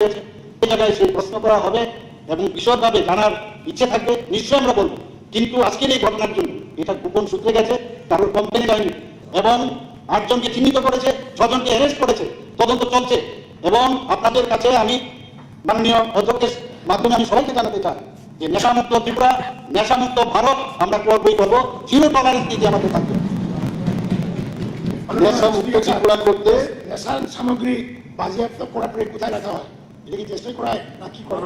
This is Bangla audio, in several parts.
হয়েছে, এই জায়গায় সেই প্রশ্ন করা হবে এবং বিশদভাবে জানার ইচ্ছে থাকবে, নিশ্চয়ই আমরা বলবো। কিন্তু আজকের এই ঘটনার জন্য এটা গোপন সূত্রে গেছে, কারোর কমপ্লেন যায়নি এবং 8 জনকে চিহ্নিত করেছে, 6 জনকে অ্যারেস্ট করেছে, তদন্ত চলছে। এবং আপনাদের কাছে আমি মাননীয় অধ্যক্ষের মাধ্যমে আমি সবাইকে জানাতে চাই যে নেশামুক্ত ত্রিপুরা, নেশামুক্ত ভারত আমরা করবই করবো, জিরো টলারেন্স নীতি আমাদের থাকবে। নেশামুক্ত ত্রিপুরা করতে নেশার সামগ্রী বাজেয়াপ্ত করার পরে কোথায় রাখা হয়, এটা কি চেষ্টা করায় না কি করে?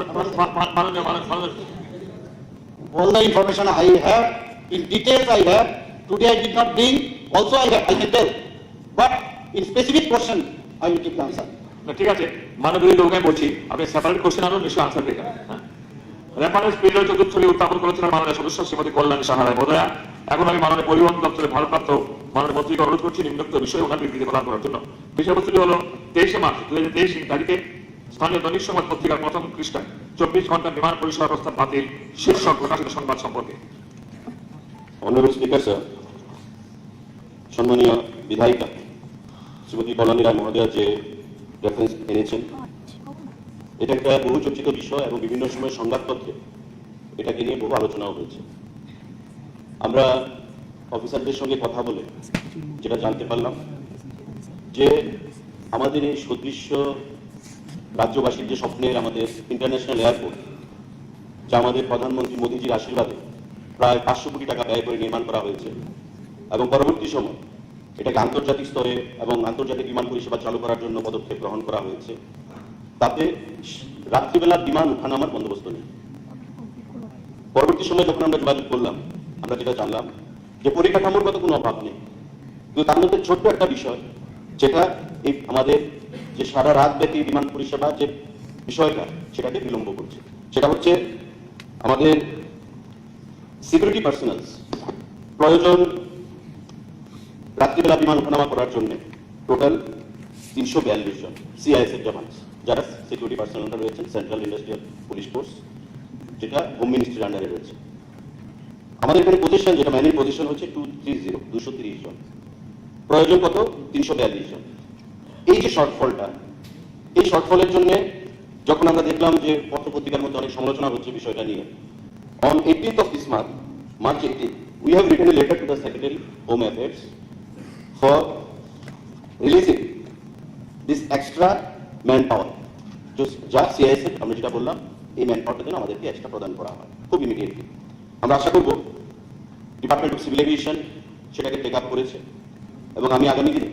All the information I have, in details I have, today I did not bring, also I have, I can tell. But in specific question, I will give the answer. ঠিক আছে, মাননীয় লোককে বলছি, আপনি সেপারেট কোশ্চেন আনুন, নিশ্চয়ই আনসার পেয়ে যাবেন। রেফারেন্স পিরিয়ড চতুর্থী উত্থাপন করেছিলেন মাননীয় সদস্য শ্রীমতী কল্যাণী সাহারায় মহোদয়া। এখন আমি মাননীয় পরিবহন দপ্তরের ভারপ্রাপ্ত মাননীয় মন্ত্রীকে অনুরোধ করছি নিম্নোক্ত বিষয়ে ওখানে বিবৃতি প্রদান করার জন্য। বিষয়বস্তুটি হল 23 মার্চ 2023 তারিখে স্থানীয় দৈনিক সংবাদ পত্রিকার প্রথম পৃষ্ঠায় 24 ঘন্টা বিমান পরিষেবা প্রস্তাব বাতিল শীর্ষক প্রকাশিত সংবাদ সম্পর্কে। অনারেবল স্পিকার স্যার, সম্মানীয় বিধায়িকা শ্রীমতী কল্যাণী রায় মহোদয়া যে রেফারেন্স এনেছেন, এটা একটা বহু চর্চিত বিষয় এবং বিভিন্ন সময় সংবাদপত্রে এটাকে নিয়ে বহু আলোচনাও হয়েছে। আমরা অফিসারদের সঙ্গে কথা বলে যেটা জানতে পারলাম যে আমাদের এই সদৃশ্য রাজ্যবাসীর যে স্বপ্নের আমাদের ইন্টারন্যাশনাল এয়ারপোর্ট, যা আমাদের প্রধানমন্ত্রী মোদীজির আশীর্বাদে প্রায় 500 কোটি টাকা ব্যয় করে নির্মাণ করা হয়েছে এবং পরবর্তী সময় এটাকে আন্তর্জাতিক স্তরে এবং আন্তর্জাতিক বিমান পরিষেবা চালু করার জন্য পদক্ষেপ গ্রহণ করা হয়েছে, তাতে রাত্রিবেলা বিমান ওঠানামার বন্দোবস্ত নেই। পরবর্তী সময় যখন আমরা যোগাযোগ করলাম, আমরা যেটা জানলাম যে পরিকাঠামোর মতো কোনো অভাব নেই, কিন্তু তার মধ্যে ছোট্ট একটা বিষয় যেটা এই আমাদের যে সারা রাত ব্যাপী বিমান পরিষেবা যে বিষয়টা সেটাকে বিলম্ব করছে, সেটা হচ্ছে আমাদের সিকিউরিটি পার্সোনালস প্রয়োজন রাত্রিবেলা বিমান ওঠানামা করার জন্য টোটাল 342 জন সিআইএস এর জওয়ান যারা সিকিউরিটি পার্সোনালরা রয়েছেন, সেন্ট্রাল ইন্ডাস্ট্রিয়াল পুলিশ ফোর্স, যেটা হোম মিনিস্ট্রির আন্ডারে রয়েছে। আমাদের এখানে পজিশন যেটা ম্যানের পজিশন হচ্ছে 230 জন, প্রয়োজন কত 342 জন। এই যে শর্টফলটা, এই শর্টফলের জন্য যখন আমরা দেখলাম যে পত্রপত্রিকার মধ্যে অনেক সমালোচনা হচ্ছে বিষয়টা নিয়ে, on 18th of this month, March 18th, we have written a letter to the Secretary Home Affairs for releasing this extra manpower. যা সিআইএস এর আমরা যেটা বললাম, এই ম্যানপাওয়ারটা যেন আমাদেরকে এক্সট্রা প্রদান করা হয় খুব ইমিডিয়েটলি। আমরা আশা করব ডিপার্টমেন্ট অফ সিভিল এভিয়েশন সেটাকে টেক আপ করেছে এবং আমি আগামী দিনে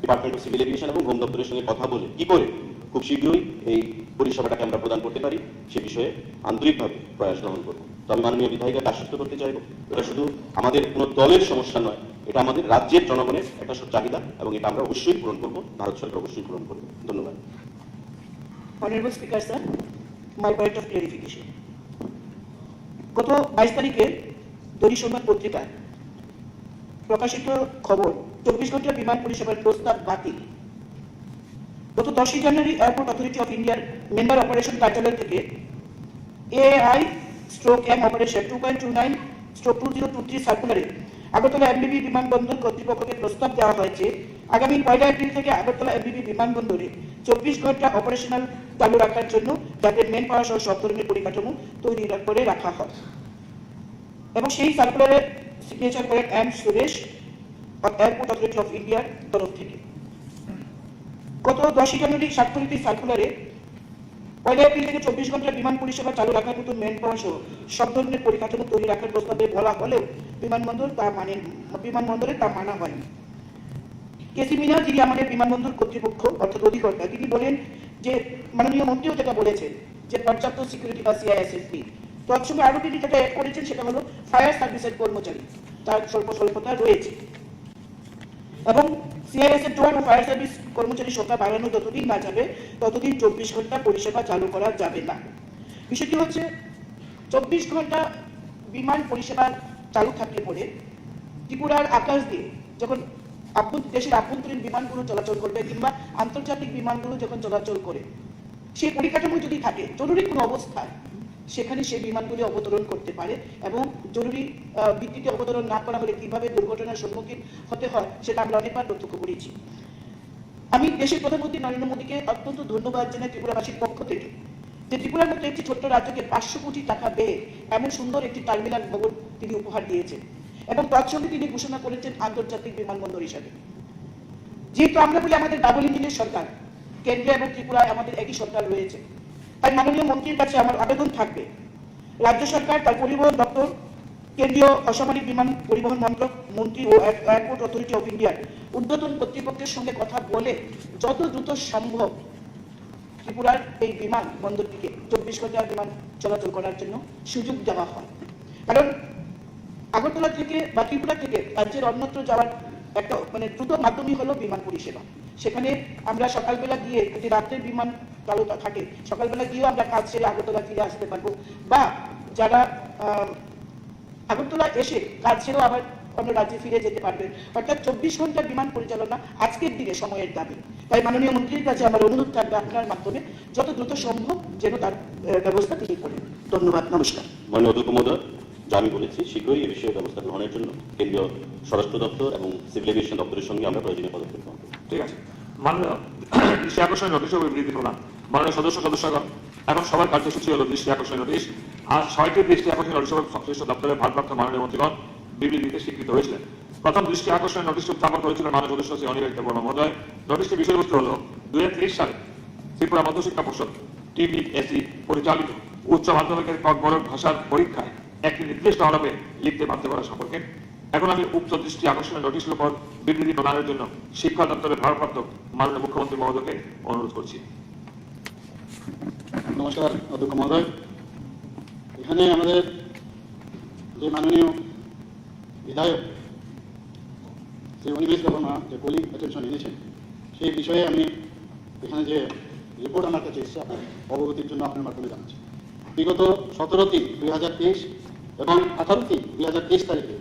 ডিপার্টমেন্ট অফ সিভিল এভিয়েশন এবং হোম দপ্তরের সঙ্গে কথা বলে কি করে খুব শীঘ্রই এই পরিষেবাটাকে আমরা প্রদান করতে পারি সে বিষয়ে আন্তরিকভাবে প্রয়াস গ্রহণ করব। তো আমি মাননীয় বিধায়িকাকে আশ্বস্ত করতে চাইব, এটা শুধু আমাদের কোনো দলের সমস্যা নয়, এটা আমাদের রাজ্যের জনগণের একটা চাহিদা এবং এটা আমরা অবশ্যই পূরণ করব, ভারত সরকার অবশ্যই পূরণ করবে। ধন্যবাদ। Honorable Speaker, sir, my point of clarification. গত 22 তারিখে দৈনিক সংবাদ পত্রিকায় প্রকাশিত খবর 24 ঘন্টা বিমান পরিষেবার প্রস্তাব বাতিল। গত 10 জানুয়ারি এয়ারপোর্ট অথরিটি অফ ইন্ডিয়ার মেম্বার অপারেশন কার্যালয় থেকে AI/M অপারেশন 2.29/2023 সার্কুলারে আগরতলা এমবিবি বিমানবন্দর কর্তৃপক্ষকে প্রস্তাব দেওয়া হয়েছে আগামী 1 এপ্রিল থেকে আগরতলা এমবিবি বিমানবন্দরে 24 ঘন্টা অপারেশনাল চালু রাখার জন্য যাতে মেন পাওয়ার সহ সব ধরনের পরিকাঠামো তৈরি করে রাখা হয় এবং সেই সার্কুলারে সিগনেচার করেন M Suresh airport authority of ইন্ডিয়ার তরফ থেকে। গত 10 জানুয়ারি স্বাক্ষরিত সার্কুলারে 1 এপ্রিল থেকে 24 ঘন্টা বিমান পরিষেবা চালু রাখার মতো মেন পাওয়ার সহ সব ধরনের পরিকাঠামো তৈরি রাখার প্রস্তাবে বলা হলেও বিমানবন্দরে তা মানা হয়নি। কেসি মিনা, যিনি আমাদের বিমানবন্দর কর্তৃপক্ষ অর্থাৎ অধিকর্তা, তিনি বলেন যে মাননীয় মন্ত্রীও যেটা বলেছেন যে পর্যাপ্ত সিকিউরিটি বা সিআইএসএফ নেই। তৎসঙ্গে আরো তিনি যেটা অ্যাড করেছেন সেটা হলো ফায়ার সার্ভিসের কর্মচারী, তার স্বল্পতা রয়েছে এবং সিআইএসএফ জওয়ান ও ফায়ার সার্ভিস কর্মচারীর সংখ্যা বাড়ানো যতদিন না যাবে ততদিন 24 ঘন্টা পরিষেবা চালু করা যাবে না। বিষয়টি হচ্ছে 24 ঘন্টা বিমান পরিষেবা চালু থাকলে পরে ত্রিপুরার আকাশ দিয়ে যখন দেশের আভ্যন্তরীণ বিমানগুলো চলাচল করবে কিংবা আন্তর্জাতিক বিমানগুলো যখন চলাচল করে, সেই পরিকাঠামো যদি থাকে জরুরি কোনো অবস্থায় সেখানে সেই বিমানগুলি অবতরণ করতে পারে এবং জরুরি ভিত্তিতে অবতরণ না করা হলে কিভাবে দুর্ঘটনার সম্মুখীন হতে হয় সেটা আমরা অনেকবার প্রত্যক্ষ করেছি। আমি দেশের প্রধানমন্ত্রী নরেন্দ্র মোদীকে অত্যন্ত ধন্যবাদ জানাই ত্রিপুরাবাসীর পক্ষ থেকে, যে ত্রিপুরার মতো একটি ছোট্ট রাজ্যকে 500 কোটি টাকা ব্যয়ে এমন সুন্দর একটি টার্মিনাল ভবন তিনি উপহার দিয়েছেন এবং তৎসঙ্গে তিনি ঘোষণা করেছেন আন্তর্জাতিক বিমানবন্দর হিসাবে। যেহেতু আমরা বলি আমাদের ডাবল ইঞ্জিনের সরকার, কেন্দ্রে এবং ত্রিপুরায় আমাদের একই সরকার রয়েছে, তাই মাননীয় মন্ত্রীর কাছে আমার আবেদন থাকবে রাজ্য সরকার তার পরিবহন দপ্তর, কেন্দ্রীয় অসামরিক বিমান পরিবহন মন্ত্রক মন্ত্রী ও এয়ারপোর্ট অথরিটি অফ ইন্ডিয়ার ঊর্ধ্বতন কর্তৃপক্ষের সঙ্গে কথা বলে যত দ্রুত সম্ভব ত্রিপুরার এই বিমান বন্দরটিকে 24 ঘন্টা বিমান চলাচল করার জন্য সুযোগ দেওয়া হয়। কারণ আগরতলা থেকে বা ত্রিপুরা থেকে রাজ্যের অন্যত্র যাওয়ার একটা দ্রুত মাধ্যমই হলো বিমান পরিষেবা। সেখানে আমরা সকালবেলা গিয়ে, যদি রাত্রের বিমান চালু থাকে, সকালবেলা গিয়েও আমরা কাজ সেরে আগরতলা ফিরে আসতে পারবো, বা যারা আগরতলা এসে কাজ সেরেও আবার অন্য রাজ্যে ফিরে যেতে পারবে। অর্থাৎ 24 ঘন্টা বিমান পরিচালনা আজকের দিনে সময়ের দাবি। তাই মাননীয় মন্ত্রীর কাছে আমার অনুরোধ থাকবে আপনার মাধ্যমে যত দ্রুত সম্ভব যেন তার ব্যবস্থা তিনি করেন। ধন্যবাদ, নমস্কার। মাননীয় অধ্যক্ষ মহোদয়, যা আমি বলেছি শীঘ্রই এ বিষয়ে ব্যবস্থা গ্রহণের জন্য কেন্দ্রীয় স্বরাষ্ট্র দপ্তর এবং সিভিল এভিয়েশন দপ্তরের সঙ্গে আমরা প্রয়োজনীয় পদক্ষেপ গ্রহণ করব। ঠিক আছে, মাননীয় দৃষ্টি আকর্ষণীয় নোটিশ ও বিবৃতি প্রদান। মাননীয় সদস্যগণ, এখন সবার কার্যসূচি হলো দৃষ্টি আকর্ষণীয় নোটিশ। আজ 6টি দৃষ্টি আকর্ষণীয় নোটিশ সংশ্লিষ্ট দপ্তরের ভারপ্রাপ্ত মাননীয় মন্ত্রীগণ বিবৃতিতে স্বীকৃত হয়েছিলেন। প্রথম দৃষ্টি আকর্ষণীয় নোটিশ উত্থাপন করেছিলেন মাননীয় সদস্য শ্রী অনিল বর্মা মহোদয়। নোটিশটির বিষয়বস্তু হল 2023 সালে ত্রিপুরা মধ্যশিক্ষা পর্ষদ TBSE পরিচালিত উচ্চ মাধ্যমিকের কক খোরাং ভাষার পরীক্ষায় একটি নির্দিষ্ট হরফে লিখতে বাধ্য করা সম্পর্কে। এখন আমি উক্ত দৃষ্টি আকর্ষণীয় নোটিশের উপর বিবৃতি প্রদানের জন্য শিক্ষা দপ্তরের ভারপ্রাপ্ত মাননীয় মুখ্যমন্ত্রী মহোদয়কে অনুরোধ করছি। নমস্কার অধ্যক্ষ মহোদয়, এখানে আমাদের যে মাননীয় বিধায়ক শ্রী অনিল বর্মা যে কলিং অ্যাটেনশন এনেছেন, সেই বিষয়ে আমি এখানে যে রিপোর্ট আমার কাছে এসেছে আপনার অবগতির জন্য আপনার মাধ্যমে জানাচ্ছি। বিগত 17/3/2023 এবং 18/3/2023 তারিখে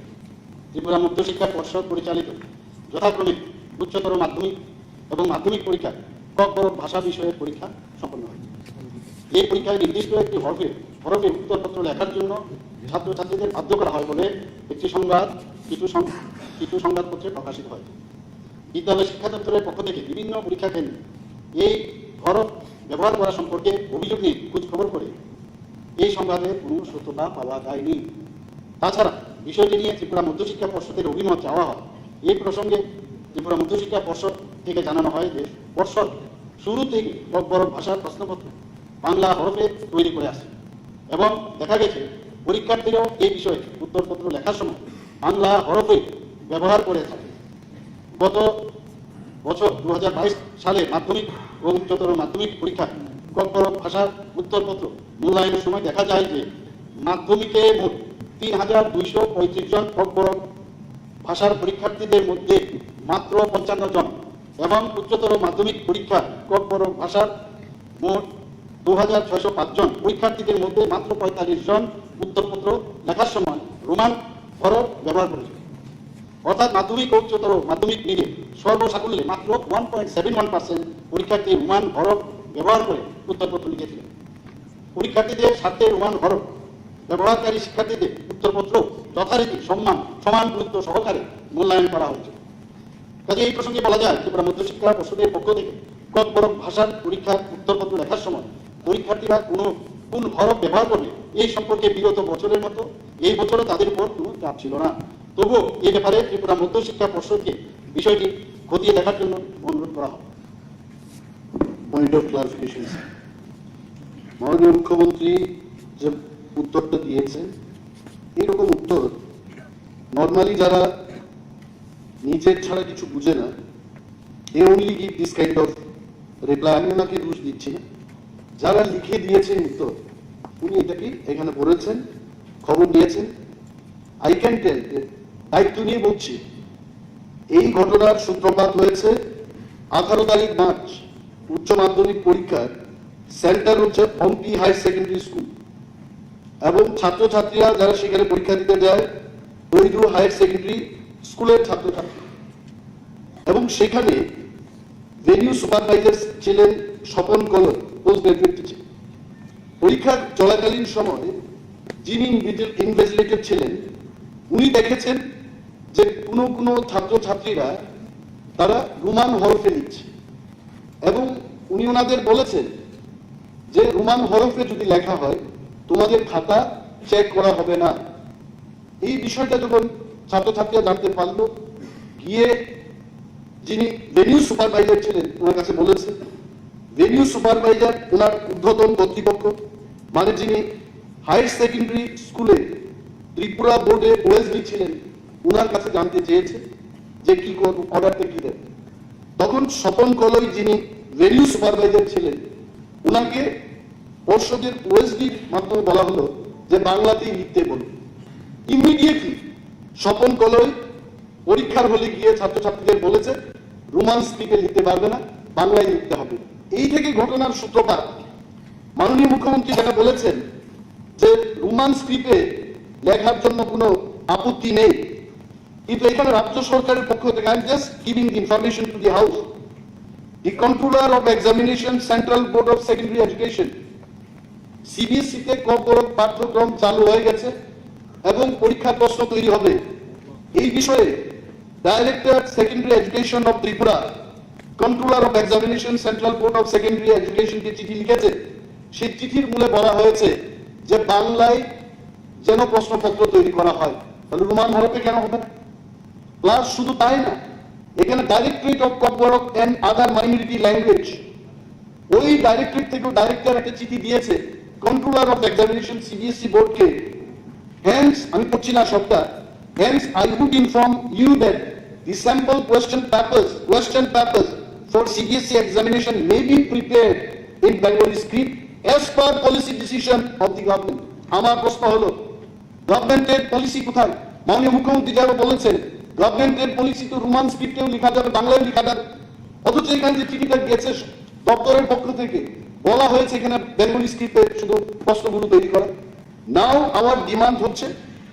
ত্রিপুরা মধ্যশিক্ষা পর্ষদ পরিচালিত যথাক্রমে উচ্চতর মাধ্যমিক এবং মাধ্যমিক পরীক্ষা কক খোরাং ভাষা বিষয়ের পরীক্ষা সম্পন্ন হয়। এই পরীক্ষায় নির্দিষ্ট একটি হরফে উত্তরপত্র লেখার জন্য ছাত্রছাত্রীদের বাধ্য করা হয় বলে একটি সংবাদ কিছু সংবাদপত্রে প্রকাশিত হয়। বিদ্যালয় শিক্ষা দপ্তরের পক্ষ থেকে বিভিন্ন পরীক্ষা কেন্দ্রে এই হরফ ব্যবহার করা সম্পর্কে অভিযোগ নিয়ে খোঁজ খবর করে এই সংবাদের কোনো সত্যতা পাওয়া যায়নি। তাছাড়া বিষয়টি নিয়ে ত্রিপুরা মধ্যশিক্ষা পর্ষদের অভিমত চাওয়া হয়। এই প্রসঙ্গে ত্রিপুরা মধ্যশিক্ষা পর্ষদ থেকে জানানো হয় যে পর্ষদ শুরু থেকে কক খোরাং ভাষার প্রশ্নপত্র বাংলা হরফে তৈরি করে আসে এবং দেখা গেছে পরীক্ষার্থীরাও এই বিষয়ে উত্তরপত্র লেখার সময় বাংলা হরফে ব্যবহার করে থাকে। গত বছর 2022 সালে মাধ্যমিক ও উচ্চতর মাধ্যমিক পরীক্ষা কক খোরাং ভাষার উত্তরপত্র মূল্যায়নের সময় দেখা যায় যে মাধ্যমিকে মোট 3235 জন কক খোরাং ভাষার পরীক্ষার্থীদের মধ্যে মাত্র 55 জন এবং উচ্চতর মাধ্যমিক পরীক্ষা কক খোরাং ভাষার মোট 2605 জন পরীক্ষার্থীদের মধ্যে মাত্র 45 জন উত্তরপত্র লেখার সময় রোমান হরফ ব্যবহার করেছে। অর্থাৎ মাধ্যমিক ও উচ্চতর মাধ্যমিক মিলে সর্বসাকুল্যে মাত্র 1.71% পরীক্ষার্থী রোমান হরফ ব্যবহার করে উত্তরপত্র লিখেছিলেন। পরীক্ষার্থীদের স্বার্থে রোমান হরফ ব্যবহারকারী শিক্ষার্থীদের উত্তরপত্র যথারীতি সমান গুরুত্ব সহকারে মূল্যায়ন করা হয়েছে। কাজে এই প্রসঙ্গে বলা যায় ত্রিপুরা মধ্যশিক্ষা পর্ষদের পক্ষ থেকে কক খোরাং ভাষার পরীক্ষার উত্তরপত্র লেখার সময় পরীক্ষার্থীরা কোন হরফ ব্যবহার করবে এই সম্পর্কে বিগত বছরের মতো এই বছরও তাদের উপর কোনো চাপ ছিল না। তবুও এই ব্যাপারে ত্রিপুরা মধ্যশিক্ষা পর্ষদকে বিষয়টি খতিয়ে দেখার জন্য অনুরোধ করা হয়। পয়েন্ট অফ ক্লারিফিকেশন, মাননীয় মুখ্যমন্ত্রী যে উত্তরটা দিয়েছেন, এইরকম উত্তর নর্মালি যারা নিজের ছাড়া কিছু বুঝে না, they only give this kind of reply. আমি ওনাকে দোষ দিচ্ছি না, যারা লিখে দিয়েছেন উত্তর উনি এটাকে এখানে পড়েছেন, খবর নিয়েছেন। আই ক্যান টেল, দায়িত্ব নিয়ে বলছি, এই ঘটনার সূত্রপাত হয়েছে 18 তারিখ মার্চ উচ্চ মাধ্যমিক পরীক্ষার সেন্টার হচ্ছে মাম্পি হাই সেকেন্ডারি স্কুল এবং ছাত্রছাত্রীরা যারা সেখানে পরীক্ষা দিতে যায় দৈর্ঘ্য হায়ার সেকেন্ডারি স্কুলের ছাত্রছাত্রী এবং সেখানে ভেনিউ সুপারভাইজার ছিলেন Swapan colour, post graduate teacher. পরীক্ষা চলাকালীন সময় যিনি ইনভেস্টিগেটর ছিলেন উনি দেখেছেন যে কোনো ছাত্রছাত্রীরা তারা রোমান হরফে লিখছে এবং উনি ওনাদের বলেছেন যে রোমান হরফে যদি লেখা হয় তোমাদের খাতা চেক করা হবে না। এই বিষয়টা যখন ছাত্রছাত্রীরা জানতে পারলো, গিয়ে যিনি ভেনিউ সুপারভাইজার ছিলেন ওনার কাছে বলেছে। ভেনিউ সুপারভাইজার ওনার ঊর্ধ্বতন কর্তৃপক্ষ, মানে যিনি হায়ার সেকেন্ডারি স্কুলে ত্রিপুরা বোর্ডে ওএসডি ছিলেন, ওনার কাছে জানতে চেয়েছে যে কি অর্ডারটা কি দেবে। তখন স্বপন কলই যিনি ভেনিউ সুপারভাইজার ছিলেন, ওনাকে পর্ষদের ওএসডির মাধ্যমে বলা হলো যে বাংলাতেই লিখতে বলুন। ইমিডিয়েটলি স্বপন কলই পরীক্ষার হলে গিয়ে ছাত্রছাত্রীদের বলেছে রোমান স্ক্রিপ্টে লিখতে পারবে না, বাংলায় লিখতে হবে। এই থেকে ঘটনার সূত্রপাত। মাননীয় মুখ্যমন্ত্রী যেটা বলেছেন যে রোমান স্ক্রিপ্টে লেখার জন্য কোনো আপত্তি নেই, কিন্তু এখানে রাজ্য সরকারের পক্ষ থেকে I am just giving the information to the house, the controller of examination central board of secondary education CBSE তে কক খোরাং পাঠ্যক্রম চালু হয়ে গেছে এবং পরীক্ষার প্রশ্ন তৈরি হবে। এই বিষয়ে director secondary education of Tripura controller of examination central board of secondary এডুকেশনকে চিঠি লিখেছে। সেই চিঠির মূলে বলা হয়েছে যে বাংলায় যেন প্রশ্নপত্র তৈরি করা হয়। তাহলে রোমান হরফে কেন হবে না? প্লাস শুধু তাই না, এখানে directorate of corporate and other minority language, ওই ডাইরেক্টরেট থেকেও ডাইরেক্টর একটা চিঠি দিয়েছে কন্ট্রোলার অফ এক্সামিনেশন সিবিএসই বোর্ডকে। হেন্স আমি পড়ছি না সবটা, hence I would inform you that the sample question papers for CBSE examination may be prepared in Bengali script as per policy decision of the government. আমার প্রশ্ন হলো গভর্নমেন্টের পলিসি কোথায়? মাননীয় মুখ্যমন্ত্রী যারা বলেছেন গভর্নমেন্টের পলিসি তো রোমান স্ক্রিপ্টেও লেখা যাবে, বাংলায় লেখা যাবে, অথচ এখানে যে চিঠিটা গেছে দপ্তরের পক্ষ থেকে বলা হয়েছে এখানে বেঙ্গলি স্ক্রিপ্টে শুধু প্রশ্নগুলো তৈরি করা। নাও আমার ডিমান্ড হচ্ছে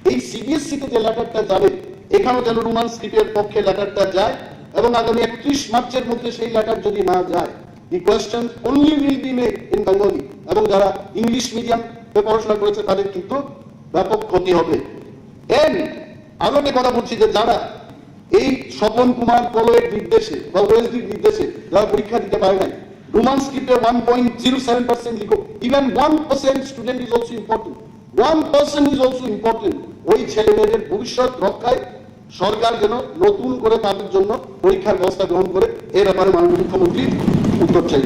এই সিবিএসই তে যে লেটারটা যাবে এখানেও যেন রোমান স্ক্রিপ্টের পক্ষে লেটারটা যায় এবং আগামী 31 মার্চের মধ্যে সেই লেটার যদি না যায়, the question only will be made in Bengali, এবং যারা ইংলিশ মিডিয়াম পড়াশোনা করেছে তাদের কিন্তু ব্যাপক ক্ষতি হবে। এন্ড আরো একটা কথা বলছি যে যারা এই স্বপন কুমার কলয়ের নির্দেশে বা ওএসডির নির্দেশে যারা পরীক্ষা দিতে পারে নাই, রোমান স্ক্রিপ্টে 1.07% লিখো, even 1% student is also important, 1% is also important. ওই ছেলে মেয়েদের ভবিষ্যৎ রক্ষায় সরকার যেন নতুন করে তাদের জন্য পরীক্ষার ব্যবস্থা গ্রহণ করে, এ ব্যাপারে মাননীয় মুখ্যমন্ত্রী উত্তর চাই।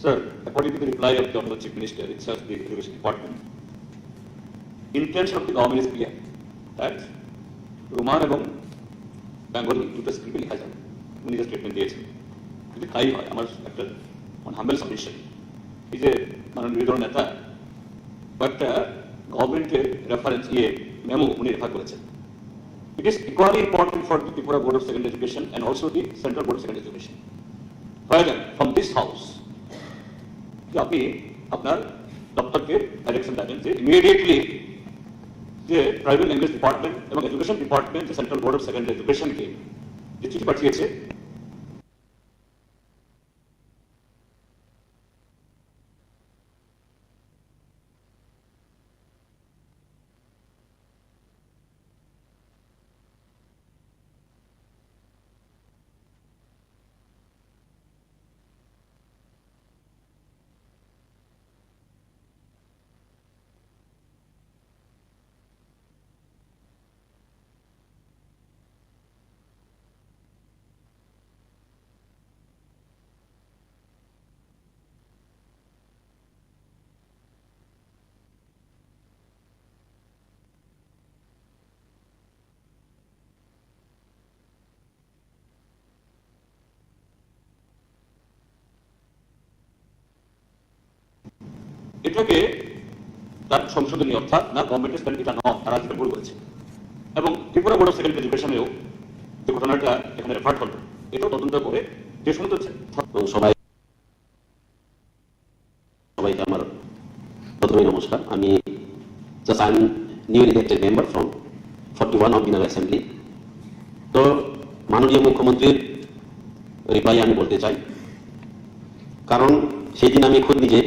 Sir, according to the reply of the Honorable Chief Minister, it says the Education Department, intention of the government is clear that Roman এবং বেঙ্গলি দুটো স্ক্রিপ্টে লেখা যাবে। উনি যে স্টেটমেন্ট দিয়েছেন যদি তাই হয়, আমার একটা হাম্বেল সাবমিশন, এই যে মাননীয় বিরোধী দলের নেতা কয়েকটা গভর্নমেন্টের রেফারেন্স মেমো উনি রেফার করেছেন। It is equally important for the Tripura Board of Secondary Education and also the Central Board of Secondary Education. Further, from this house, আপনি আপনার দপ্তরকে ডাইরেকশন দেবেন যে ইমিডিয়েটলি যে ট্রাইবাল ল্যাঙ্গুয়েজ ডিপার্টমেন্ট এবং এডুকেশন ডিপার্টমেন্ট যে সেন্ট্রাল বোর্ড অফ সেকেন্ডারি এডুকেশনকে যে চিঠি পাঠিয়েছে, এটাকে তার সংশোধনী অর্থাৎ না গভর্নমেন্টের স্ট্যান্ড এটা নয়, তারা যেটা ভুল করেছে। এবং ত্রিপুরা বোর্ড অফ সেকেন্ডারি এডুকেশনেও যে ঘটনাটা এখানে রেফার করলো, এটাও তদন্ত করে যে শুনতে হচ্ছে। সবাইকে আমার প্রথমে নমস্কার। আমি just I am new elected member from 41 of dinar assembly. তো মাননীয় মুখ্যমন্ত্রীর রিপ্লাই আমি বলতে চাই, কারণ সেই দিন আমি খুব নিজে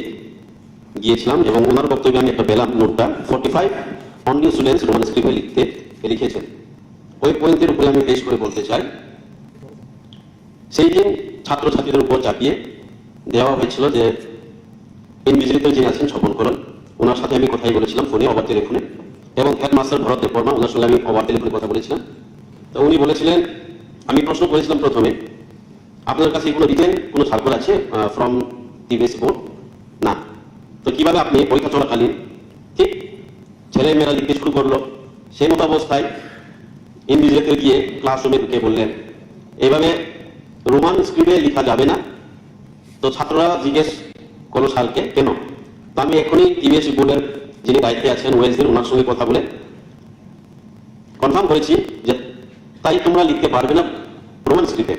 গিয়েছিলাম এবং ওনার বক্তব্যে আমি একটা পেলাম নোটটা 45 অনলি স্টুডেন্টস রোমান স্ক্রিপ্টে লিখেছেন। ওই পয়েন্টের উপরে আমি বেশ করে বলতে চাই। সেই দিন ছাত্রছাত্রীদের উপর চাপিয়ে দেওয়া হয়েছিল যে ইনভিজিলেটর যিনি আছেন স্বপন করণ, ওনার সাথে আমি কথাই বলেছিলাম ফোনে, ওভার টেলিফোনে, এবং হেডমাস্টার ভরত দেববর্মা, ওনার সঙ্গে আমি ওভার টেলিফোনে কথা বলেছিলাম। তো উনি বলেছিলেন, আমি প্রশ্ন করেছিলাম প্রথমে, আপনার কাছে কোনো রিটেন কোনো সার্কুলার আছে ফ্রম টিভিএস বোর্ড? না। তো কিভাবে আপনি পরীক্ষা চলাকালীন ঠিক ছেলে মেয়েরা লিখতে শুরু করলো, সেই মতো অবস্থায় ইনভিজিলেটর গিয়ে ক্লাসরুমে ঢুকে বললেন এইভাবে রোমান স্ক্রিপ্টে লেখা যাবে না। তো ছাত্ররা জিজ্ঞেস করলো স্যারকে কেন। তো আমি এখনই টিভিএস বোর্ডের যিনি দায়িত্বে আছেন ওয়েলসের, ওনার সঙ্গে কথা বলে কনফার্ম করেছি যে তাই তোমরা লিখতে পারবে না রোমান স্ক্রিপ্টে।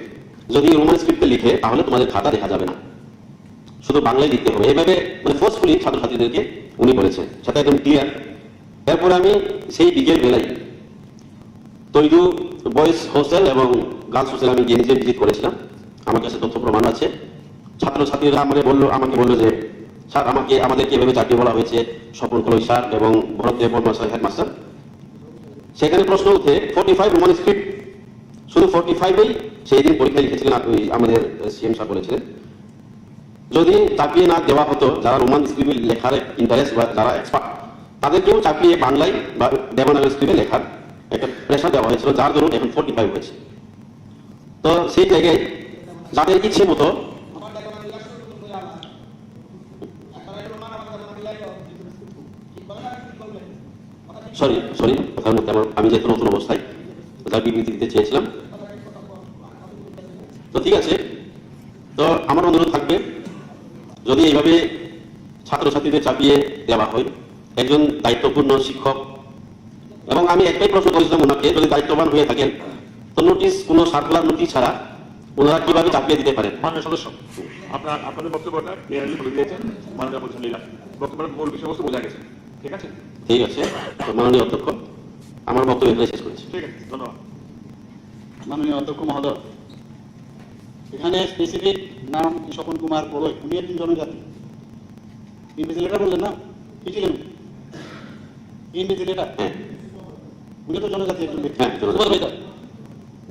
যদি রোমান স্ক্রিপ্টে লিখে তাহলে তোমাদের খাতা দেখা যাবে না, শুধু বাংলায় লিখতে হবে। এইভাবে মানে ফোর্সফুলি ছাত্রছাত্রীদেরকে উনি বলেছেন, সেটা একদম ক্লিয়ার। এরপরে আমি সেই বিকেল বেলায় তৈরি বয়েজ হোস্টেল এবং গার্লস হোস্টেল আমি গিয়ে নিজে ভিজিট করেছিলাম, আমার কাছে তথ্য প্রমাণ আছে। ছাত্রছাত্রীরা আমাকে বললো যে স্যার আমাদেরকে এভাবে চাকরি বলা হয়েছে, স্বপন কলই স্যার এবং ভরত দেববর্মা স্যার হেডমাস্টার। সেখানে প্রশ্ন উঠে 45 রোমান স্ক্রিপ্ট, শুধু 45-এই সেই দিন পরীক্ষা লিখেছিলেন আমাদের সিএম স্যার বলেছিলেন যদি চাপিয়ে না দেওয়া হতো যারা রোমান স্ক্রিপ্টে লেখার ইন্টারেস্ট বা যারা এক্সপার্ট, তাদেরকেও চাপিয়ে বাংলায় বা দেবনাগরী স্ক্রিপ্টে লেখার একটা প্রেশার দেওয়া হয়েছিল, যার দরুন এখন 45 হয়েছে। তো সেই জায়গায় যাদের ইচ্ছে মতো সরি কথার মধ্যে আমি যেহেতু নতুন অবস্থায় তার বিবৃতি দিতে চেয়েছিলাম। তো ঠিক আছে, তো আমার অনুরোধ থাকবে যদি এইভাবে ছাত্রছাত্রীদের চাপিয়ে দেওয়া হয়, একজন দায়িত্বপূর্ণ শিক্ষক, এবং আমি একটাই প্রশ্ন করেছিলাম ওনাকে, যদি দায়িত্ববান হয়ে থাকেন তো নোটিশ, কোনো সার্কুলার নোটিশ ছাড়া ওনারা কিভাবে চাপিয়ে দিতে পারেন? মাননীয় সদস্য, আপনাদের বক্তব্যটা ক্লিয়ারলি বলে দিয়েছেন, মাননীয় প্রতিনিধিরা বক্তব্যের মূল বিষয়বস্তু বোঝা গেছে। ঠিক আছে, ঠিক আছে। তো মাননীয় অধ্যক্ষ, আমার বক্তব্য এখানে শেষ করেছি। ঠিক আছে, ধন্যবাদ। মাননীয় অধ্যক্ষ মহোদয়, এখানে স্পেসিফিক নাম স্বপন কুমার কলই, উনি একজন জনজাতি। ইনভিজিলেটর বললেন না, কি ছিলেন ইনভিজিলেটর? হ্যাঁ উনি তো জনজাতি একজন ব্যক্তি। হ্যাঁ, জনজাতি। সুপারভাইজার।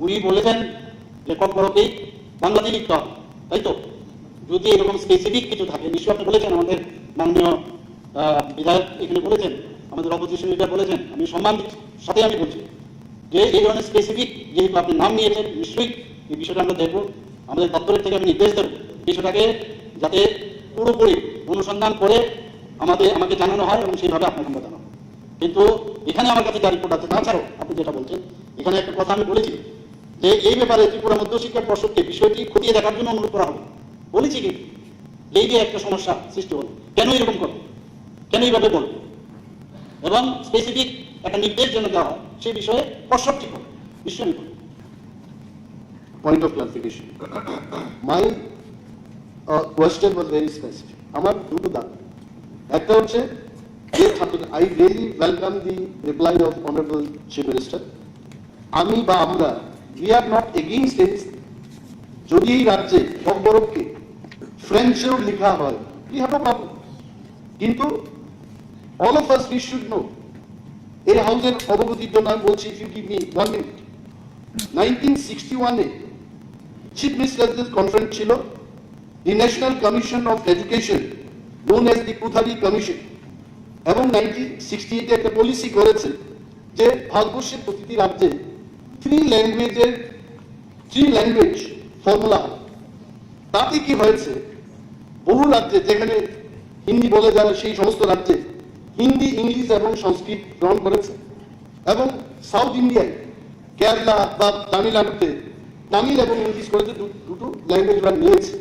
উনি বলেছেন যে কক খরংকেই বাংলাতে লিখতে হবে, তাই তো? যদি এরকম স্পেসিফিক কিছু থাকে, নিশ্চয়ই আপনি বলেছেন, আমাদের মাননীয় বিধায়ক এখানে বলেছেন, আমাদের অপোজিশন লিডার বলেছেন, আমি সম্মান সাথে আমি বলছি যে এই ধরনের স্পেসিফিক যেহেতু আপনি নাম নিয়েছেন, নিশ্চয়ই এই বিষয়টা আমরা দেখবো, আমাদের দপ্তরের থেকে আমি নির্দেশ দেবো বিষয়টাকে যাতে পুরোপুরি অনুসন্ধান করে আমাকে জানানো হয় এবং সেইভাবে আপনাকে আমরা জানাবো। কিন্তু এখানে আমার কাছে যা রিপোর্ট আছে, তাছাড়াও আপনি যেটা বলছেন, এখানে একটা কথা আমি বলেছি যে এই ব্যাপারে ত্রিপুরা মধ্যশিক্ষা পর্ষদকে বিষয়টি খতিয়ে দেখার জন্য অনুরোধ করা হবে। বলেছি কি এই যে একটা সমস্যা সৃষ্টি হলো, কেন এরকম করবে, কেন এইভাবে বলবে, এবং স্পেসিফিক একটা নির্দেশ যেন দেওয়া হয় সেই বিষয়ে পর্ষদ ঠিক হবে, নিশ্চয়ই করবে। Point of clarification. My question was very specific. আমার দুটো দাগ। একটা হচ্ছে I really welcome the reply of Honorable Chief Minister. আমি বা আমরা we are not against anything. যদি এই রাজ্যে বকবরককে ফ্রেঞ্চেও লেখা হয়, we have no problem. কিন্তু all of us we should know. এই হাউসের অবগতির জন্য আমি বলছি, if you give me 1 minute. 1961-এ চিফ মিনিস্টারদের কনফারেন্স ছিল, the national commission of education known as the Kothari commission, এবং 1968-এ একটা পলিসি করেছে যে ভারতবর্ষের প্রতিটি রাজ্যে 3 ল্যাঙ্গুয়েজ ফর্মুলা। তাতে কি হয়েছে, বহু রাজ্যে যেখানে হিন্দি বলে যারা সেই সমস্ত রাজ্যে হিন্দি, ইংলিশ এবং সংস্কৃত গ্রহণ করেছে, এবং সাউথ ইন্ডিয়ায় কেরালা বা তামিলনাড়ুতে তামিল এবং ইংলিশ করেছে, দুটো ল্যাঙ্গুয়েজ ওরা নিয়েছে।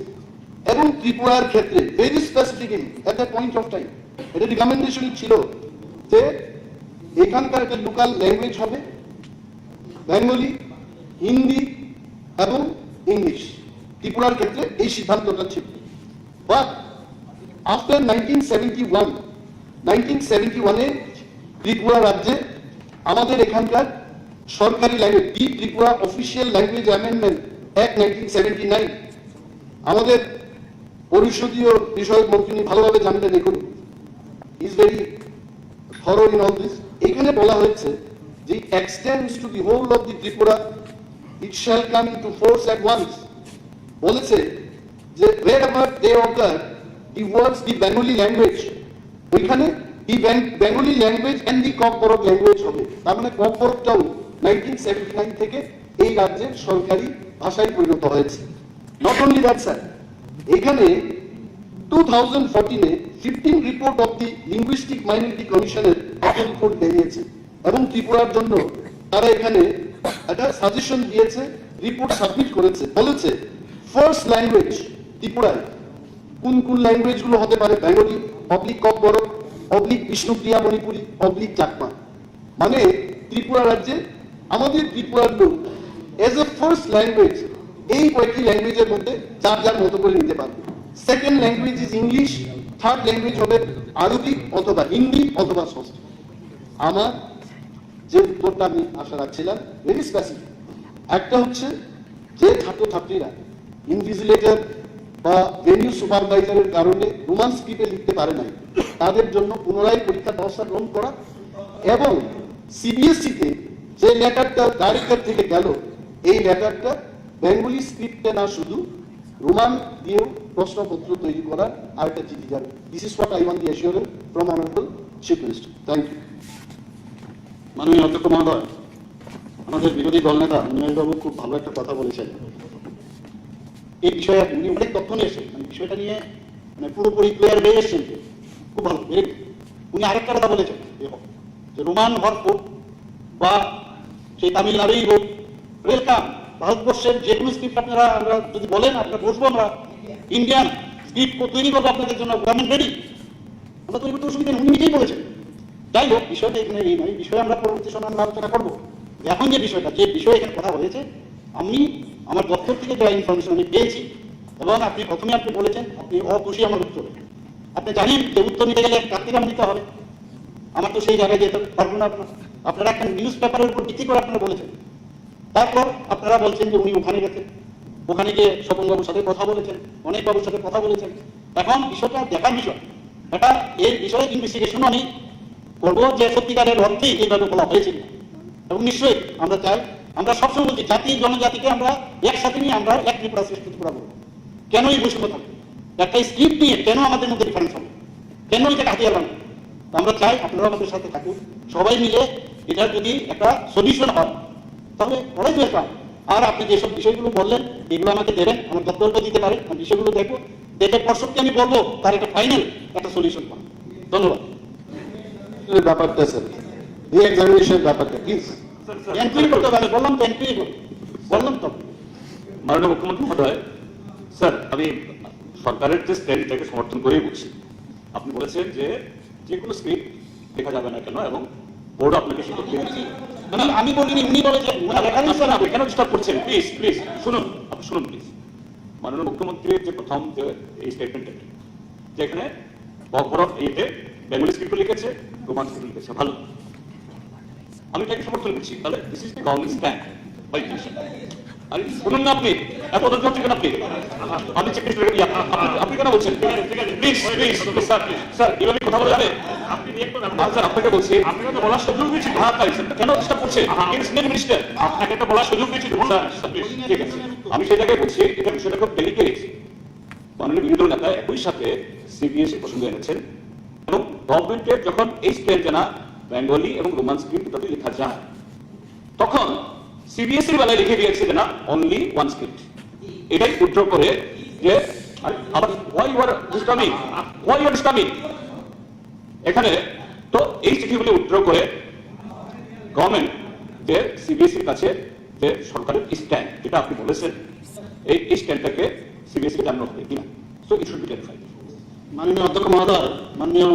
এবং ত্রিপুরার ক্ষেত্রে very specifically at the point of time এটা রিকমেন্ডেশন ছিল যে এখানকার একটা লোকাল ল্যাঙ্গুয়েজ হবে বেঙ্গলি, হিন্দি এবং ইংলিশ। ত্রিপুরার ক্ষেত্রে এই সিদ্ধান্তটা ছিল। বাট আফটার 1971-এ ত্রিপুরা রাজ্যে আমাদের এখানকার সরকারি language, the Tripura official language amendment act 1979, আমাদের পরিষদীয় বিষয়ক মন্ত্রী ভালোভাবে জানবেন, এগুলো is very thorough in all this. এখানে বলা হয়েছে extends to the whole of the Tripura, it shall come into force at once. বলেছে যে wherever they occur, the words the Bengali language, ওইখানে the Bengali language and the Kok Khorang language হবে। তার মানে Kok Khorangটাও 1979 থেকে এই রাজ্যের সরকারি ভাষায় পরিণত হয়েছে। Not only that, sir, এখানে 2014-এ 15 report of the linguistic minority কমিশনের একটা রিপোর্ট বেরিয়েছে এবং ত্রিপুরার জন্য তারা এখানে একটা সাজেশন দিয়েছে, রিপোর্ট সাবমিট করেছে। বলেছে ফার্স্ট ল্যাঙ্গুয়েজ ত্রিপুরায় কোন কোন ল্যাঙ্গুয়েজগুলো হতে পারে? Bengali, oblique Kokborok, oblique Bishnupriya Manipuri, oblique Chakma. মানে ত্রিপুরা রাজ্যে আমাদের ত্রিপুরার লোক এজ এ ফার্স্ট ল্যাঙ্গুয়েজ এই কয়েকটি ল্যাঙ্গুয়েজের মধ্যে যার যার মতো করে নিতে পারবে। Second language is English, third language হবে আরবিক অথবা হিন্দি অথবা সংস্কৃত। আমার যে উত্তরটা আমি আশা রাখছিলাম ভেরি স্পেসিফিক, একটা হচ্ছে যে ছাত্রছাত্রীরা ইনভিজিলেটর বা ভেনিউ সুপারভাইজারের কারণে রোমান স্ক্রিপ্টে লিখতে পারে নাই, তাদের জন্য পুনরায় পরীক্ষার ব্যবস্থা গ্রহণ করা এবং সিবিএসইতে যে লেটারটা ডাইরেক্টর থেকে গেল এই লেটারটা বেঙ্গলি স্ক্রিপ্টে না শুধু রোমান দিয়েও প্রশ্নপত্র তৈরি করার আরেকটা চিঠি যাবে। This is what I want the assurance from honourable chief minister. Thank you. মাননীয় অধ্যক্ষ মহোদয়, আমাদের বিরোধী দলনেতা নিমেশবাবু খুব ভালো একটা কথা বলেছেন। এই বিষয়ে উনি অনেক তথ্য নিয়ে এসেছেন, মানে বিষয়টা নিয়ে মানে পুরোপুরি ক্লিয়ার হয়ে এসেছেন, খুব ভালো। উনি আরেকটা কথা বলেছেন যে রোমান হওয়ার হোক বা সেই তামিলনাড়ুই হোক, ওয়েলকাম। ভারতবর্ষের যে কোনো স্ক্রিপ্ট আপনারা আমরা যদি বলেন আপনারা বসবো, আমরা ইন্ডিয়ান স্ক্রিপ্ট তৈরি করবো আপনাদের জন্য, গভর্নমেন্ট রেডি, আমরা তৈরি করতে অসুবিধা নেই, উনি নিজেই বলেছেন। যাই হোক, বিষয়টা এখানে এই নয়, বিষয়ে আমরা পরবর্তী সময় আমরা আলোচনা করবো। এখন যে বিষয়টা, যে বিষয়ে এখানে কথা হয়েছে, আমি আমার দপ্তর থেকে যা ইনফরমেশন আমি পেয়েছি, এবং আপনি প্রথমে আপনি বলেছেন আপনি অখুশি আমার উত্তরে। আপনি জানেন যে উত্তর নিতে গেলে কার্তিকাম দিতে হবে, আমার তো সেই জায়গায় যেতে পারবো না। আপনারা একটা নিউজ পেপারের উপর ভিত্তি করে আপনারা বলেছেন, তারপর আপনারা বলছেন যে উনি ওখানে গেছেন, ওখানে গিয়ে স্বপনবাবুর সাথে কথা বলেছেন, অনেক বাবুর সাথে কথা বলেছেন। এখন বিষয়টা দেখার বিষয়, এটা এর বিষয়ে ইনভেস্টিগেশন আমি করবো যে সত্যিকারের অর্থেই এইভাবে বলা হয়েছিল। এবং নিশ্চয়ই আমরা চাই, আমরা সবসময় বলছি জাতি জনজাতিকে আমরা একসাথে নিয়ে আমরা এক ত্রিপুরা শ্রেষ্ঠ ত্রিপুরা করবো। কেন এই বৈষম্য থাকবে? একটা স্ক্রিপ্ট নিয়ে কেন আমাদের মধ্যে ডিফারেন্স হবে? কেন এটাকে হাতিয়ার বানাবো? আমরা চাই আপনারা আমাদের সাথে থাকুন, সবাই মিলে এটার যদি একটা সলিউশন হয় তাহলে অনেক ওয়েলকাম। আর আপনি যেসব বিষয়গুলো বললেন এগুলো আমাকে দেবেন, আমার দপ্তরকে দিতে পারেন, আমি বিষয়গুলো দেখবো, দেখে পরশক্তি আমি বলবো তার একটা ফাইনাল একটা সলিউশন পাবো। ধন্যবাদ। ব্যাপারটা স্যার রি-এক্সামিনেশন ব্যাপারটা প্লিজ এনকোয়ারি করতে হবে, বললাম তো এনকোয়ারি করবো, বললাম তো। মাননীয় মুখ্যমন্ত্রী মহোদয়, স্যার আমি সরকারের যে স্ট্যান্ডটাকে সমর্থন করেই বলছি। আপনি বলেছেন যে যে কোনো স্ক্রিপ্ট লেখা যাবে না কেন, এবং বোর্ড আপনাকে সুযোগ দিয়েছে। আমি বলিনি, উনি বলেছেন। আপনি কেন ডিস্টার্ব করছেন? প্লিজ প্লিজ শুনুন, আপনি শুনুন প্লিজ। মাননীয় মুখ্যমন্ত্রীর যে প্রথম যে এই স্টেটমেন্ট, যেখানে কক খরং এইতে বেঙ্গলি স্ক্রিপ্ট লিখেছে, রোমান স্ক্রিপ্ট লিখেছে, ভালো, আমি এটাকে সমর্থন করছি। তাহলে this is the government stand by decision. আরে শুনুন না, আপনি এত অধৈর্য হচ্ছেন কেন? আপনি চিফ মিনিস্টার, আপনি কেন বলছেন? Please please sir, please sir, এভাবে কথা বলা যাবে? আপনি স্যার আপনাকে বলছি, আপনাকে তো বলার সুযোগ দিয়েছি। হ্যাঁ তাই কেন ডিস্টার্ব করছে? সিনিয়র মিনিস্টার, আপনাকে তো বলার সুযোগ দিয়েছি। স্যার প্লিজ, ঠিক আছে, আমি সেই জায়গায় বলছি এটা বিষয়টা খুব ডেলিকেট। মাননীয় বিরোধী দল নেতা একই সাথে সিবিএসই প্রসঙ্গ এনেছেন, এবং গভর্নমেন্টের যখন এই স্টেট না বেঙ্গলি এবং রোমান স্ক্রিপ্ট দুটোতে লেখা যায়, তখন সিবিএসইর বেলায় লিখে দিয়েছে যে না অনলি ওয়ান স্ক্রিপ্ট। এটাই উদ্র করে যে আবার why you are disturbing এখানে। তো এই চিঠিগুলি উদ্র করে গভর্নমেন্ট যে সিবিএসইর কাছে যে সরকারের স্ট্যান্ড, যেটা আপনি বলেছেন, এই স্ট্যান্ডটাকে সিবিএসই কে জানানো হবে কিনা। So it should be clarified. মাননীয় অধ্যক্ষ মহোদয়, মাননীয়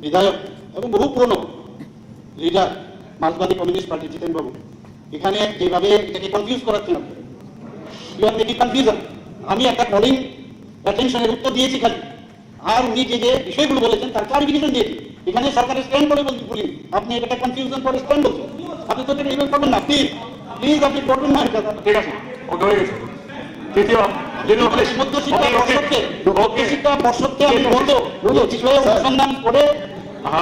বিধায়ক এবং বহু পুরনো লিডার মার্ক্সবাদী কমিউনিস্ট পার্টি জিতেন বাবু, এখানে যেভাবে এটাকে কনফিউজ করাচ্ছেন আপনি, ইউ আর মেকিং কনফিউশন। আমি একটা কলিং অ্যাটেনশনের উত্তর দিয়েছি খালি, আর উনি যে যে বিষয়গুলো বলেছেন তার ক্লারিফিকেশন দিয়েছি। এখানে সরকারের স্ট্যান্ড করে বলি, আপনি এটা কনফিউশন করে স্ট্যান্ড বলছেন। আপনি তো এটা ইভেন্ট করবেন না, প্লিজ প্লিজ, আপনি করবেন না এটা। ঠিক আছে, ওকে হয়ে গেছে। তৃতীয় মধ্যশিক্ষা পর্ষদকে আমি বলবো বিষয়ে অনুসন্ধান করে।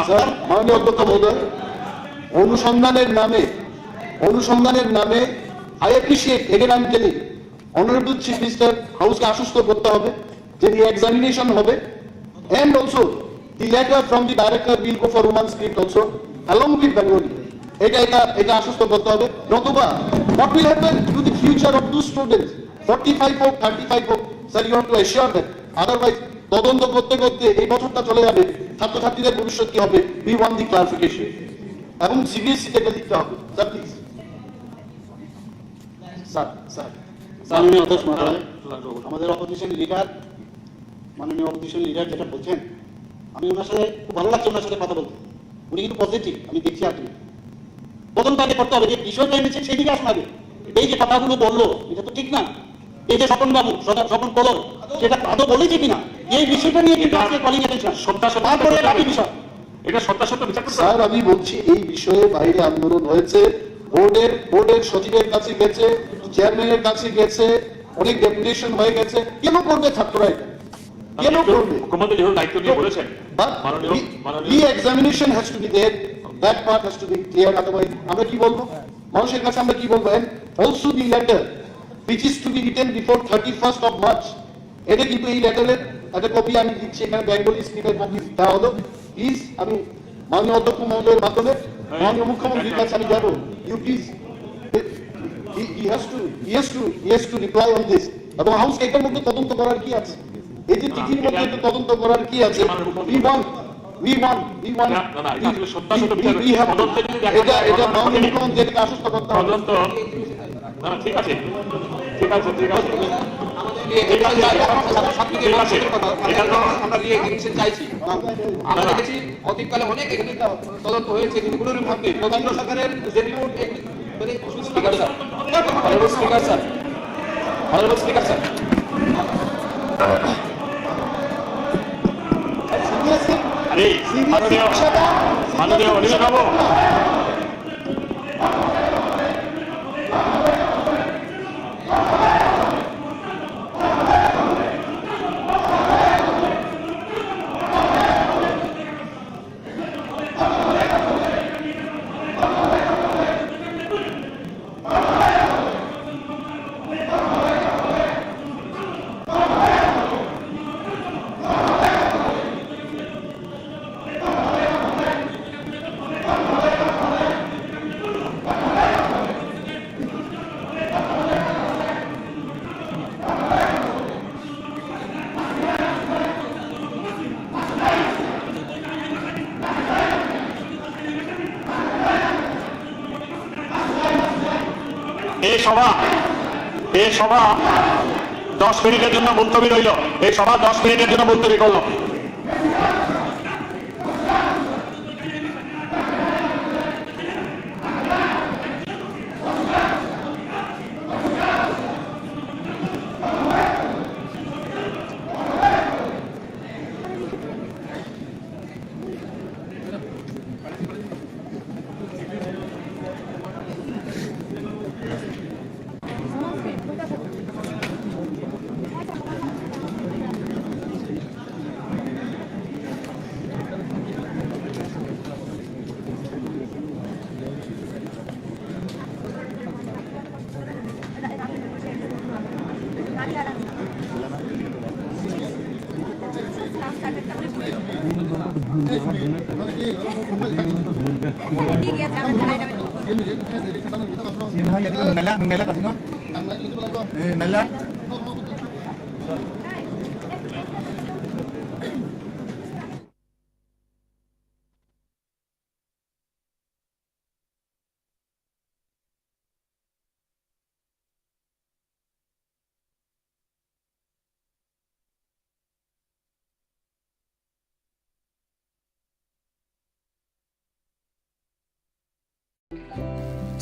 স্যার, মাননীয় অধ্যক্ষ মহোদয়, অনুসন্ধানের নামে অনুসন্ধানের নামে I appreciate again I am telling honourable chief minister হাউসকে আশ্বস্ত করতে হবে যে এক্সামিনেশন হবে and also the letter from the director will go for women's script also along with Bengali এটা আশ্বস্ত করতে হবে নতুবা what will happen to the future of two students 45 হোক 35 হোক sir you have to assure that otherwise তদন্ত করতে করতে এই বছরটা চলে যাবে ছাত্রছাত্রীদের ভবিষ্যৎ কি হবে we want the clarification এবং সিবিএসসি তে লিখতে হবে স্যার প্লিজ স্যার মাননীয় অধ্যক্ষ মহোদয়, আমাদের অপোজিশন লিডার মাননীয় অপোজিশন লিডার যেটা বলছেন আমি ওনার সাথে খুব ভালো লাগছে ওনার সাথে কথা বলতে উনি কিন্তু পজিটিভ আমি দেখছি আপনি তদন্ত আগে করতে হবে যে বিষয়টা এনেছে সেদিকে আসুন আগে এই যে কথাগুলো বললো এটা তো ঠিক না এই যে স্বপন বাবু স্বপন কদর সেটা আদৌ বলেছে কিনা এই বিষয়টা নিয়ে কিন্তু আজকে কলিং অ্যাটেনশন তারপরে বাকি বিষয় এটা সত্যাসত্য বিচার করতে হবে। স্যার আমি বলছি এই বিষয়ে বাইরে আন্দোলন হয়েছে বোর্ডের সচিবের কাছে গেছে চেয়ারম্যানের কাছে গেছে অনেক ডেপুটেশন হয়ে গেছে কেন করবে ছাত্ররা এটা কেন করবে মুখ্যমন্ত্রী যেহেতু দায়িত্ব নিয়ে বলেছেন But the examination has to be there. That part has to be clear. Otherwise, আমরা কি বলবো? মানুষের কাছে আমরা কি বলবো? And also the letter, which is to be written before 31st of March. এটা কিন্তু এই লেটারের একটা কপি আমি দিচ্ছি এখানে বেঙ্গলি স্ক্রিপ্টের কপি দেওয়া হলো। প্লিজ আমি মাননীয় অধ্যক্ষ মহোদয়ের মাধ্যমে মাননীয় মুখ্যমন্ত্রীর কাছে আমি যাবো। You please. He has to reply on this. এবং হাউস এটার মধ্যে তদন্ত করার কি আছে? এই যে চিঠির মধ্যে একটু তদন্ত করার কি আছে we want না, এটা আসলে সত্যাসত্য বিচার we have তদন্তে যদি দেখা যায় এটা মাননীয় মুখ্যমন্ত্রী এটাকে আশ্বস্ত করতে হবে তদন্ত না ঠিক আছে ঠিক আছে ঠিক আছে এটা তো আমরা রিএক্সিবিশন চাইছি আমরা দেখেছি অতীতকালে অনেক এখানে তদন্ত হয়েছে কিন্তু কোনো ভাবে কেন্দ্র সরকারের যে রিপোর্ট মানে speaker sir honourable speaker sir আরে মাননীয় অনিল বাবু এই সভা 10 মিনিটের জন্য মুলতবি রইল এই সভা 10 মিনিটের জন্য মুলতবি করলো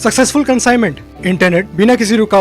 सक्सेसफुल कंसाइनमेंट इंटरनेट बिना किसी रुकावट